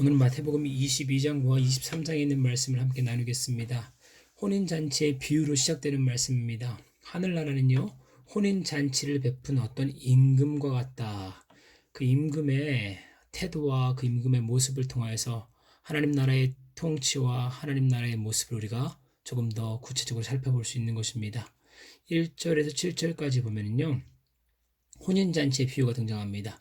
오늘 마태복음 22장과 23장에 있는 말씀을 함께 나누겠습니다. 혼인잔치의 비유로 시작되는 말씀입니다. 하늘나라는요, 혼인잔치를 베푼 어떤 임금과 같다. 그 임금의 태도와 그 임금의 모습을 통하여서 하나님 나라의 통치와 하나님 나라의 모습을 우리가 조금 더 구체적으로 살펴볼 수 있는 것입니다. 1절에서 7절까지 보면요, 혼인잔치의 비유가 등장합니다.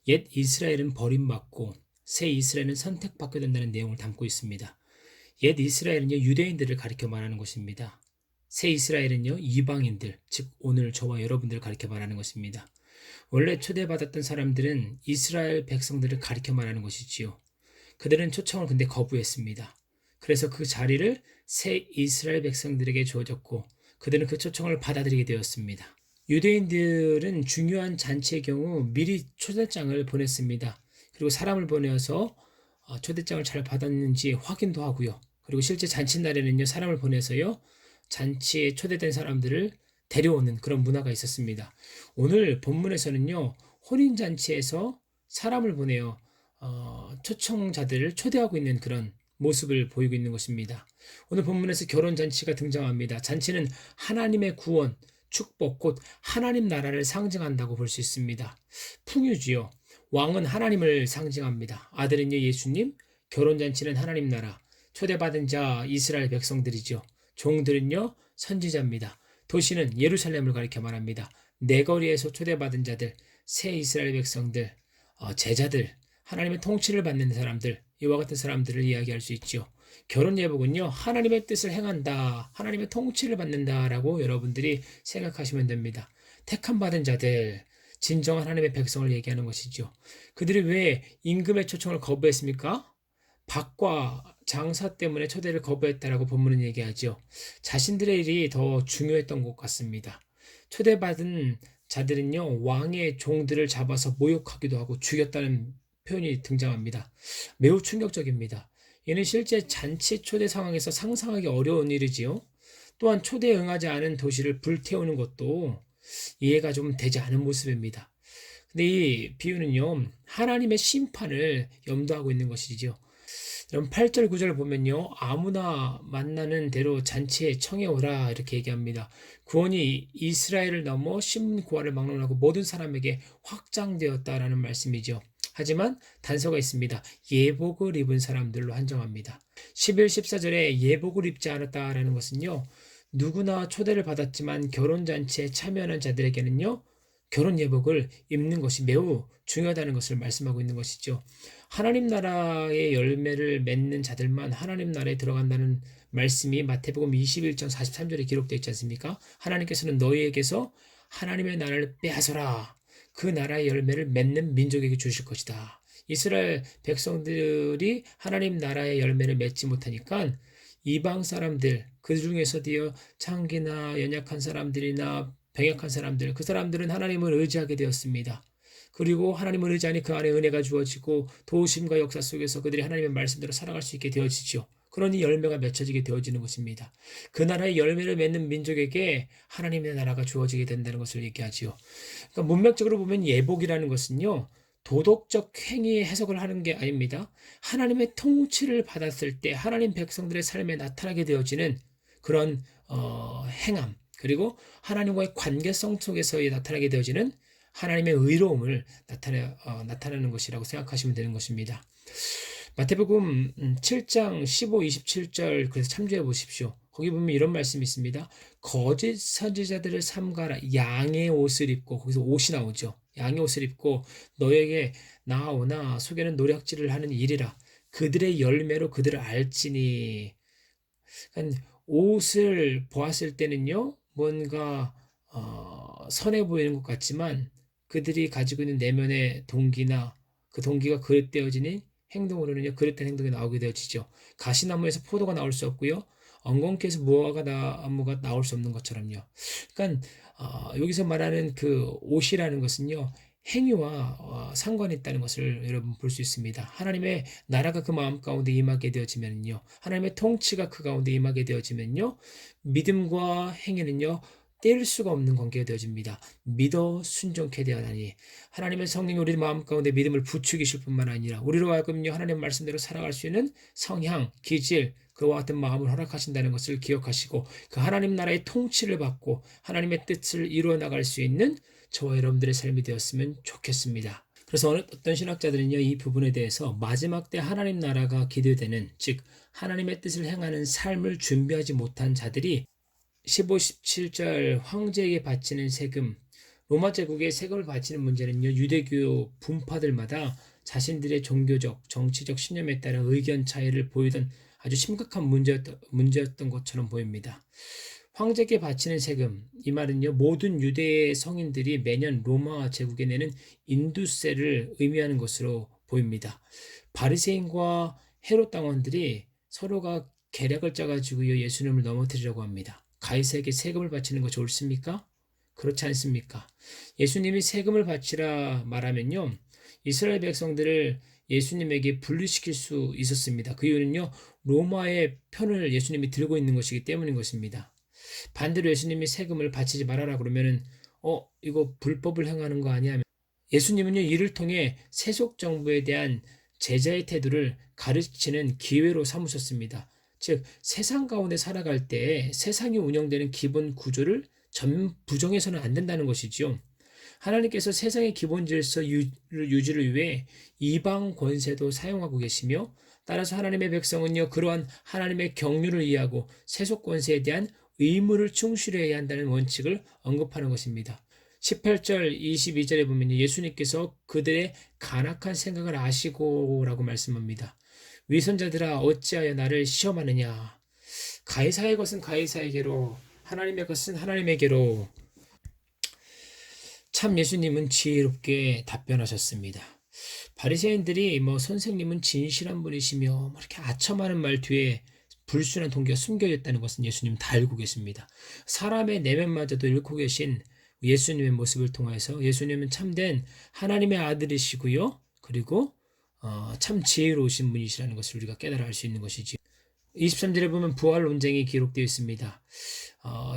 옛 이스라엘은 버림받고 새 이스라엘은 선택받게 된다는 내용을 담고 있습니다. 옛 이스라엘은요, 유대인들을 가리켜 말하는 것입니다. 새 이스라엘은요, 이방인들, 즉 오늘 저와 여러분들을 가리켜 말하는 것입니다. 원래 초대받았던 사람들은 이스라엘 백성들을 가리켜 말하는 것이지요. 그들은 초청을 근데 거부했습니다. 그래서 그 자리를 새 이스라엘 백성들에게 주어졌고 그들은 그 초청을 받아들이게 되었습니다. 유대인들은 중요한 잔치의 경우 미리 초대장을 보냈습니다. 그리고 사람을 보내서 초대장을 잘 받았는지 확인도 하고요. 그리고 실제 잔치날에는요, 사람을 보내서요, 잔치에 초대된 사람들을 데려오는 그런 문화가 있었습니다. 오늘 본문에서는요, 혼인잔치에서 사람을 보내어 초청자들을 초대하고 있는 그런 모습을 보이고 있는 것입니다. 오늘 본문에서 결혼잔치가 등장합니다. 잔치는 하나님의 구원, 축복, 곧 하나님 나라를 상징한다고 볼 수 있습니다. 풍유지요. 왕은 하나님을 상징합니다. 아들은요, 예수님, 결혼잔치는 하나님 나라, 초대받은 자 이스라엘 백성들이죠. 종들은요, 선지자입니다. 도시는 예루살렘을 가리켜 말합니다. 내거리에서 초대받은 자들, 새 이스라엘 백성들, 제자들, 하나님의 통치를 받는 사람들, 이와 같은 사람들을 이야기할 수 있죠. 결혼 예복은요, 하나님의 뜻을 행한다, 하나님의 통치를 받는다라고 여러분들이 생각하시면 됩니다. 택함 받은 자들, 진정한 하나님의 백성을 얘기하는 것이죠. 그들이 왜 임금의 초청을 거부했습니까? 밭과 장사 때문에 초대를 거부했다라고 본문은 얘기하죠. 자신들의 일이 더 중요했던 것 같습니다. 초대받은 자들은요, 왕의 종들을 잡아서 모욕하기도 하고 죽였다는 표현이 등장합니다. 매우 충격적입니다. 이는 실제 잔치 초대 상황에서 상상하기 어려운 일이지요. 또한 초대에 응하지 않은 도시를 불태우는 것도 이해가 좀 되지 않은 모습입니다. 근데 이 비유는요, 하나님의 심판을 염두하고 있는 것이죠. 여러분 8절 9절 보면요, 아무나 만나는 대로 잔치에 청해오라 이렇게 얘기합니다. 구원이 이스라엘을 넘어 신문고아를 막론하고 모든 사람에게 확장되었다라는 말씀이죠. 하지만 단서가 있습니다. 예복을 입은 사람들로 한정합니다. 11, 14절에 예복을 입지 않았다라는 것은요, 누구나 초대를 받았지만 결혼잔치에 참여하는 자들에게는요, 결혼 예복을 입는 것이 매우 중요하다는 것을 말씀하고 있는 것이죠. 하나님 나라의 열매를 맺는 자들만 하나님 나라에 들어간다는 말씀이 마태복음 21장 43절에 기록되어 있지 않습니까? 하나님께서는 너희에게서 하나님의 나라를 빼앗아라. 그 나라의 열매를 맺는 민족에게 주실 것이다. 이스라엘 백성들이 하나님 나라의 열매를 맺지 못하니까 이방 사람들, 그 중에서도요, 창기나 연약한 사람들이나 병약한 사람들, 그 사람들은 하나님을 의지하게 되었습니다. 그리고 하나님을 의지하니 그 안에 은혜가 주어지고 도우심과 역사 속에서 그들이 하나님의 말씀대로 살아갈 수 있게 되어지죠. 그러니 열매가 맺혀지게 되어지는 것입니다. 그 나라의 열매를 맺는 민족에게 하나님의 나라가 주어지게 된다는 것을 얘기하지요. 그러니까 문맥적으로 보면 예복이라는 것은요, 도덕적 행위의 해석을 하는 게 아닙니다. 하나님의 통치를 받았을 때 하나님 백성들의 삶에 나타나게 되어지는 그런 행함, 그리고 하나님과의 관계성 속에서 나타나게 되어지는 하나님의 의로움을 나타내는 것이라고 생각하시면 되는 것입니다. 마태복음 7장 15, 27절 그래서 참조해 보십시오. 거기 보면 이런 말씀이 있습니다. 거짓 선지자들을 삼가라. 양의 옷을 입고, 거기서 옷이 나오죠. 양의 옷을 입고 너에게 나아오나 속에는 노략질을 하는 일이라. 그들의 열매로 그들을 알지니. 그러니까 옷을 보았을 때는요, 뭔가 선해 보이는 것 같지만 그들이 가지고 있는 내면의 동기나 그 동기가 그릇되어지는 행동으로는요, 그릇된 행동이 나오게 되어지죠. 가시나무에서 포도가 나올 수 없고요, 엉겅퀴에서 무화과나무가 나올 수 없는 것처럼요. 그러니까 여기서 말하는 그 옷이라는 것은요, 행위와 상관이 있다는 것을 여러분 볼 수 있습니다. 하나님의 나라가 그 마음 가운데 임하게 되어지면요, 하나님의 통치가 그 가운데 임하게 되어지면요, 믿음과 행위는요, 뗄 수가 없는 관계가 되어집니다. 믿어 순종케 되어나니 하나님의 성령이 우리 마음 가운데 믿음을 부추기실 뿐만 아니라 우리로 하여금요 하나님의 말씀대로 살아갈 수 있는 성향, 기질, 그와 같은 마음을 허락하신다는 것을 기억하시고 그 하나님 나라의 통치를 받고 하나님의 뜻을 이루어 나갈 수 있는 저와 여러분들의 삶이 되었으면 좋겠습니다. 그래서 어떤 신학자들은요 이 부분에 대해서 마지막 때 하나님 나라가 기대되는, 즉 하나님의 뜻을 행하는 삶을 준비하지 못한 자들이 15, 17절 황제에게 바치는 세금, 로마 제국에 세금을 바치는 문제는요 유대교 분파들마다 자신들의 종교적, 정치적 신념에 따른 의견 차이를 보이던 아주 심각한 문제였던 것처럼 보입니다. 황제에게 바치는 세금, 이 말은요 모든 유대 성인들이 매년 로마 제국에 내는 인두세를 의미하는 것으로 보입니다. 바리새인과 헤롯 당원들이 서로가 계략을 짜가지고요 예수님을 넘어뜨리려고 합니다. 가이사에게 세금을 바치는 것이 옳습니까? 그렇지 않습니까? 예수님이 세금을 바치라 말하면요 이스라엘 백성들을 예수님에게 분리시킬 수 있었습니다. 그 이유는요 로마의 편을 예수님이 들고 있는 것이기 때문인 것입니다. 반대로 예수님이 세금을 바치지 말아라 그러면은 이거 불법을 행하는 거 아니야? 예수님은요 이를 통해 세속 정부에 대한 제자의 태도를 가르치는 기회로 삼으셨습니다. 즉 세상 가운데 살아갈 때 세상이 운영되는 기본 구조를 전 부정해서는 안 된다는 것이지요. 하나님께서 세상의 기본 질서 유지를 위해 이방 권세도 사용하고 계시며 따라서 하나님의 백성은요 그러한 하나님의 경륜을 이해하고 세속 권세에 대한 의무를 충실해야 한다는 원칙을 언급하는 것입니다. 18절 22절에 보면 예수님께서 그들의 간악한 생각을 아시고라고 말씀합니다. 위선자들아 어찌하여 나를 시험하느냐. 가이사의 것은 가이사에게로, 하나님의 것은 하나님에게로. 참 예수님은 지혜롭게 답변하셨습니다. 바리새인들이 선생님은 진실한 분이시며 이렇게 아첨하는 말 뒤에 불순한 동기가 숨겨 있다는 것은 예수님은 다 알고 계십니다. 사람의 내면마저도 잃고 계신 예수님의 모습을 통해서 예수님은 참된 하나님의 아들이시고요. 그리고 참 지혜로우신 분이시라는 것을 우리가 깨달아 알 수 있는 것이지. 23절에 보면 부활 논쟁이 기록되어 있습니다.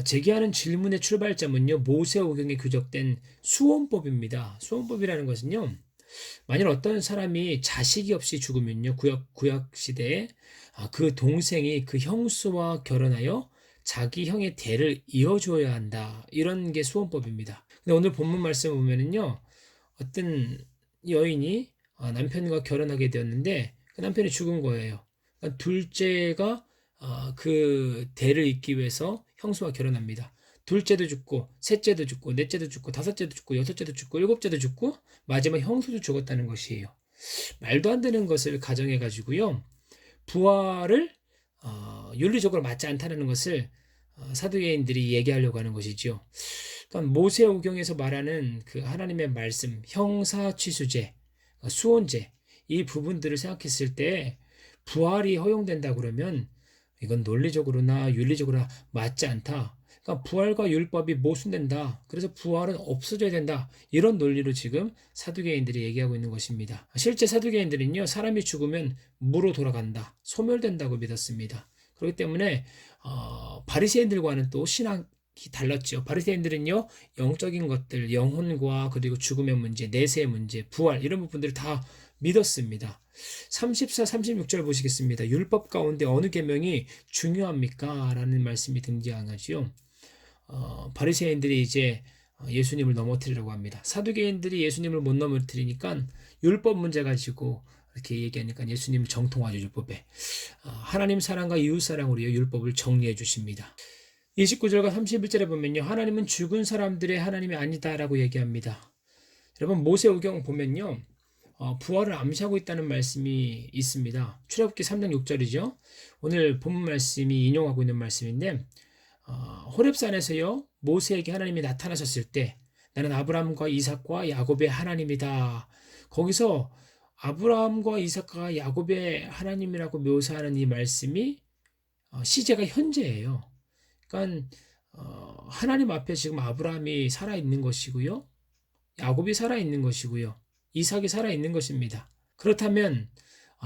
제기하는 질문의 출발점은요. 모세오경에 규정된 수원법입니다. 수원법이라는 것은요. 만일 어떤 사람이 자식이 없이 죽으면요. 구약 시대에 그 동생이 그 형수와 결혼하여 자기 형의 대를 이어줘야 한다. 이런 게 수원법입니다. 근데 오늘 본문 말씀 보면은요. 어떤 여인이 남편과 결혼하게 되었는데 그 남편이 죽은 거예요. 그러니까 둘째가 그 대를 잇기 위해서 형수와 결혼합니다. 둘째도 죽고, 셋째도 죽고, 넷째도 죽고, 다섯째도 죽고, 여섯째도 죽고, 일곱째도 죽고, 마지막 형수도 죽었다는 것이에요. 말도 안 되는 것을 가정해가지고요. 부활을 윤리적으로 맞지 않다는 것을 사두개인들이 얘기하려고 하는 것이죠. 그러니까 모세오경에서 말하는 그 하나님의 말씀, 형사취수제, 수혼제, 이 부분들을 생각했을 때 부활이 허용된다 그러면 이건 논리적으로나 윤리적으로나 맞지 않다. 그러니까 부활과 율법이 모순된다. 그래서 부활은 없어져야 된다. 이런 논리로 지금 사두개인들이 얘기하고 있는 것입니다. 실제 사두개인들은요. 사람이 죽으면 무로 돌아간다. 소멸된다고 믿었습니다. 그렇기 때문에 바리새인들과는 또 신학이 달랐죠. 바리새인들은요. 영적인 것들, 영혼과 그리고 죽음의 문제, 내세의 문제, 부활 이런 부분들을 다 믿었습니다. 34, 36절 보시겠습니다. 율법 가운데 어느 계명이 중요합니까? 라는 말씀이 등장하지요. 바리새인들이 이제 예수님을 넘어뜨리려고 합니다. 사두개인들이 예수님을 못 넘어뜨리니까 율법 문제 가지고 이렇게 얘기하니까 예수님 정통하죠. 율법에. 하나님 사랑과 이웃 사랑으로 율법을 정리해 주십니다. 29절과 31절에 보면요. 하나님은 죽은 사람들의 하나님이 아니다라고 얘기합니다. 여러분 모세오경 보면요. 부활을 암시하고 있다는 말씀이 있습니다. 출애굽기 3장 6절이죠. 오늘 본문 말씀이 인용하고 있는 말씀인데 호렙산에서요. 모세에게 하나님이 나타나셨을 때 나는 아브라함과 이삭과 야곱의 하나님이다. 거기서 아브라함과 이삭과 야곱의 하나님이라고 묘사하는 이 말씀이 시제가 현재예요. 그러니까 하나님 앞에 지금 아브라함이 살아있는 것이고요. 야곱이 살아있는 것이고요. 이삭이 살아있는 것입니다. 그렇다면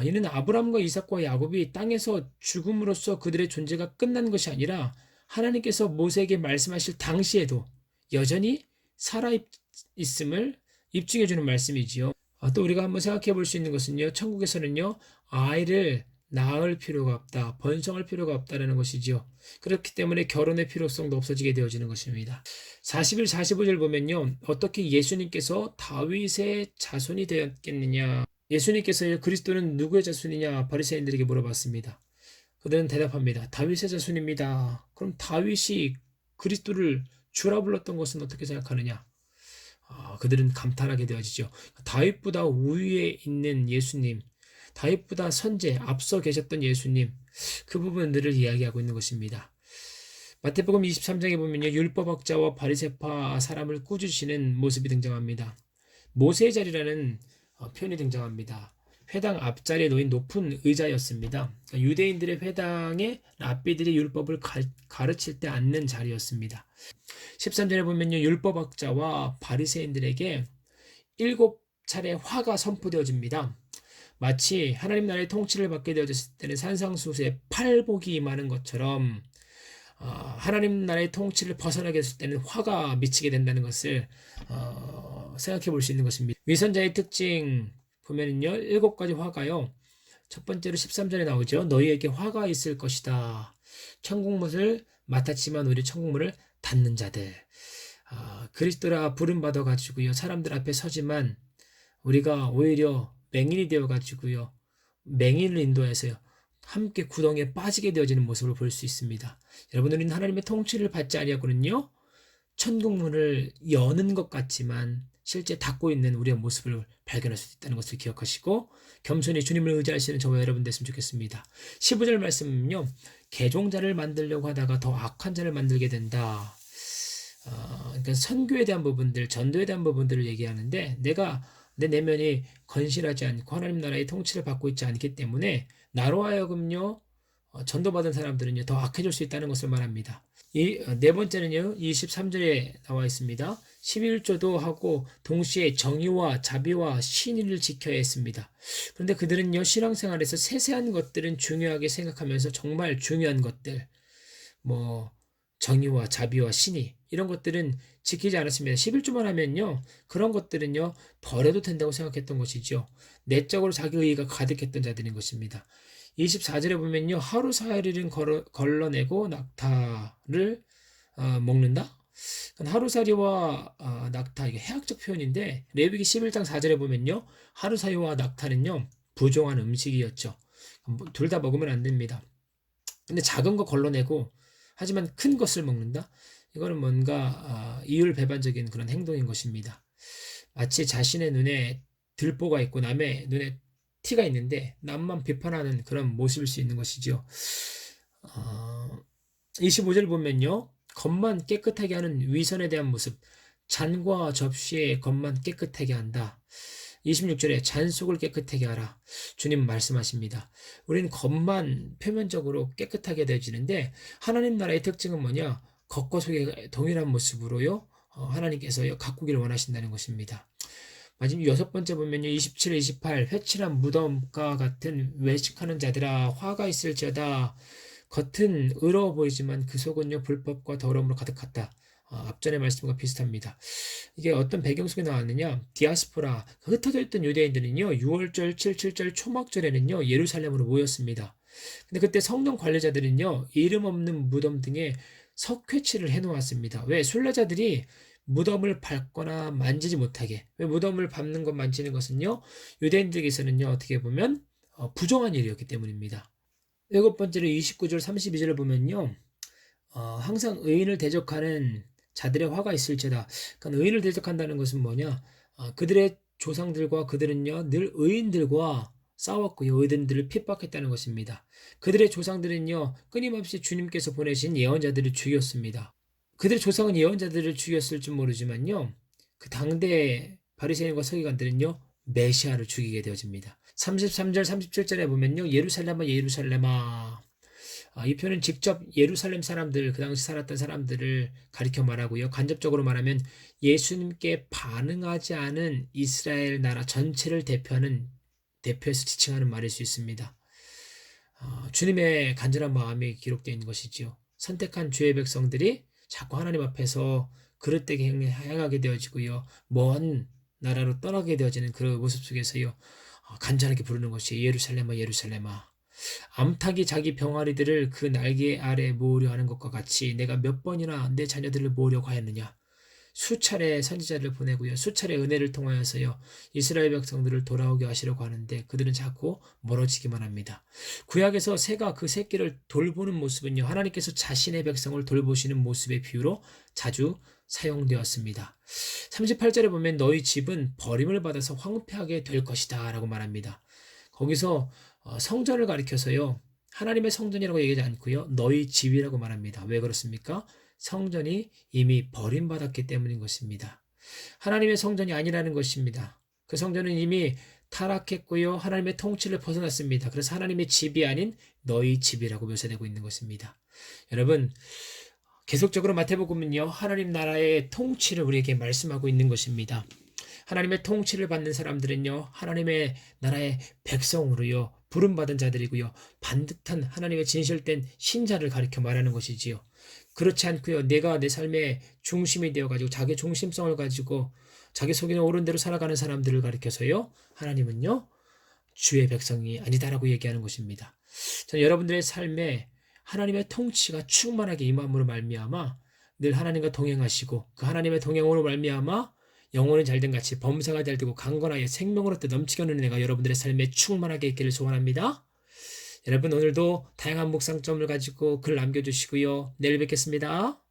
이는 아브라함과 이삭과 야곱이 땅에서 죽음으로써 그들의 존재가 끝난 것이 아니라 하나님께서 모세에게 말씀하실 당시에도 여전히 살아 있음을 입증해 주는 말씀이지요. 또 우리가 한번 생각해 볼 수 있는 것은요. 천국에서는요. 아이를 낳을 필요가 없다. 번성할 필요가 없다라는 것이지요. 그렇기 때문에 결혼의 필요성도 없어지게 되어지는 것입니다. 41, 45절 보면요. 어떻게 예수님께서 다윗의 자손이 되었겠느냐. 예수님께서 그리스도는 누구의 자손이냐 바리새인들에게 물어봤습니다. 그들은 대답합니다. 다윗의 자손입니다. 그럼 다윗이 그리스도를 주라 불렀던 것은 어떻게 생각하느냐? 그들은 감탄하게 되어지죠. 다윗보다 우위에 있는 예수님, 다윗보다 선제, 앞서 계셨던 예수님, 그 부분들을 이야기하고 있는 것입니다. 마태복음 23장에 보면요, 율법학자와 바리새파 사람을 꾸짖으시는 모습이 등장합니다. 모세의 자리라는 표현이 등장합니다. 회당 앞자리에 놓인 높은 의자였습니다. 유대인들의 회당에 랍비들이 율법을 가르칠 때 앉는 자리였습니다. 13절에 보면요, 율법학자와 바리새인들에게 7차례 화가 선포되어집니다. 마치 하나님 나라의 통치를 받게 되어졌을 때는 산상수수에 팔복이 임하는 것처럼 하나님 나라의 통치를 벗어나게 됐을 때는 화가 미치게 된다는 것을 생각해 볼 수 있는 것입니다. 위선자의 특징 보면은요, 7가지 화가요. 첫 번째로 13절에 나오죠. 너희에게 화가 있을 것이다. 천국문을 맡았지만 우리 천국문을 닫는 자들. 그리스도라 부름 받아 가지고요. 사람들 앞에 서지만 우리가 오히려 맹인이 되어 가지고요. 맹인을 인도해서요. 함께 구덩이에 빠지게 되어지는 모습을 볼 수 있습니다. 여러분, 우리는 하나님의 통치를 받지 아니하고는요. 천국문을 여는 것 같지만 실제 닫고 있는 우리의 모습을 발견할 수 있다는 것을 기억하시고 겸손히 주님을 의지하시는 저와 여러분 됐으면 좋겠습니다. 15절 말씀은요. 개종자를 만들려고 하다가 더 악한 자를 만들게 된다. 그러니까 선교에 대한 부분들, 전도에 대한 부분들을 얘기하는데 내가 내 내면이 건실하지 않고 하나님 나라의 통치를 받고 있지 않기 때문에 나로 하여금요. 전도받은 사람들은요. 더 악해질 수 있다는 것을 말합니다. 네 번째는요. 23절에 나와 있습니다. 11조도 하고 동시에 정의와 자비와 신의를 지켜야 했습니다. 그런데 그들은요. 신앙생활에서 세세한 것들은 중요하게 생각하면서 정말 중요한 것들 정의와 자비와 신의 이런 것들은 지키지 않았습니다. 11조만 하면요. 그런 것들은요. 버려도 된다고 생각했던 것이죠. 내적으로 자기 의의가 가득했던 자들인 것입니다. 24절에 보면요. 하루 사흘은 걸러내고 낙타를 먹는다? 하루살이와 낙타, 이게 해학적 표현인데 레위기 11장 4절에 보면요. 하루살이와 낙타는요. 부정한 음식이었죠. 둘 다 먹으면 안 됩니다. 근데 작은 거 걸러내고 하지만 큰 것을 먹는다? 이거는 뭔가 이율배반적인 그런 행동인 것입니다. 마치 자신의 눈에 들보가 있고 남의 눈에 티가 있는데 남만 비판하는 그런 모습일 수 있는 것이죠. 25절 보면요. 겉만 깨끗하게 하는 위선에 대한 모습. 잔과 접시에 겉만 깨끗하게 한다. 26절에 잔 속을 깨끗하게 하라. 주님 말씀하십니다. 우리는 겉만 표면적으로 깨끗하게 되어지는데 하나님 나라의 특징은 뭐냐? 겉과 속의 동일한 모습으로요. 하나님께서 가꾸기를 원하신다는 것입니다. 마지막 6번째 보면요. 27, 28 회칠한 무덤과 같은 외식하는 자들아 화가 있을지어다. 겉은 의로워 보이지만 그 속은요 불법과 더러움으로 가득하다. 앞전의 말씀과 비슷합니다. 이게 어떤 배경 속에 나왔느냐? 디아스포라 흩어져 있던 유대인들은요 6월절, 7.7절 초막절에는요 예루살렘으로 모였습니다. 근데 그때 성령 관리자들은요 이름 없는 무덤 등에 석회치를 해놓았습니다. 왜? 순례자들이 무덤을 밟거나 만지지 못하게. 왜? 무덤을 밟는 것 만지는 것은요 유대인들에게서는요 어떻게 보면 부정한 일이었기 때문입니다. 7번째로 29절 32절을 보면요 항상 의인을 대적하는 자들의 화가 있을지어다. 그러니까 의인을 대적한다는 것은 뭐냐? 그들의 조상들과 그들은요 늘 의인들과 싸웠고요 의인들을 핍박했다는 것입니다. 그들의 조상들은요 끊임없이 주님께서 보내신 예언자들을 죽였습니다. 그들의 조상은 예언자들을 죽였을 줄 모르지만요 그 당대 바리새인과 서기관들은요 메시아를 죽이게 되어집니다. 33절 37절에 보면요 예루살렘아 예루살렘아 이 표현은 직접 예루살렘 사람들, 그 당시 살았던 사람들을 가리켜 말하고요. 간접적으로 말하면 예수님께 반응하지 않은 이스라엘 나라 전체를 대표해서 지칭하는 말일 수 있습니다. 주님의 간절한 마음이 기록되어 있는 것이지요. 선택한 주의 백성들이 자꾸 하나님 앞에서 그릇되게 행하게 되어지고요. 먼 나라로 떠나게 되어지는 그런 모습 속에서요. 간절하게 부르는 것이 예루살렘아 예루살렘아 암탉이 자기 병아리들을 그 날개 아래 모으려 하는 것과 같이 내가 몇 번이나 내 자녀들을 모으려고 하였느냐. 수차례 선지자를 보내고요. 수차례 은혜를 통하여서요. 이스라엘 백성들을 돌아오게 하시려고 하는데 그들은 자꾸 멀어지기만 합니다. 구약에서 새가 그 새끼를 돌보는 모습은요. 하나님께서 자신의 백성을 돌보시는 모습의 비유로 자주 사용되었습니다. 38절에 보면 너희 집은 버림을 받아서 황폐하게 될 것이다 라고 말합니다. 거기서 성전을 가리켜서요. 하나님의 성전이라고 얘기하지 않고요. 너희 집이라고 말합니다. 왜 그렇습니까? 성전이 이미 버림받았기 때문인 것입니다. 하나님의 성전이 아니라는 것입니다. 그 성전은 이미 타락했고요. 하나님의 통치를 벗어났습니다. 그래서 하나님의 집이 아닌 너희 집이라고 묘사되고 있는 것입니다. 여러분, 계속적으로 마태복음은요. 하나님 나라의 통치를 우리에게 말씀하고 있는 것입니다. 하나님의 통치를 받는 사람들은요. 하나님의 나라의 백성으로요. 부름받은 자들이고요. 반듯한 하나님의 진실된 신자를 가리켜 말하는 것이지요. 그렇지 않고요. 내가 내 삶의 중심이 되어가지고 자기 중심성을 가지고 자기 속에는 옳은 대로 살아가는 사람들을 가리켜서요. 하나님은요. 주의 백성이 아니다라고 얘기하는 것입니다. 저는 여러분들의 삶에 하나님의 통치가 충만하게 임함으로 말미암아 늘 하나님과 동행하시고 그 하나님의 동행으로 말미암아 영혼은 잘된 같이 범사가 잘되고 강건하여 생명으로 넘치게 하는 은혜가 여러분들의 삶에 충만하게 있기를 소원합니다. 여러분 오늘도 다양한 묵상점을 가지고 글 남겨주시고요. 내일 뵙겠습니다.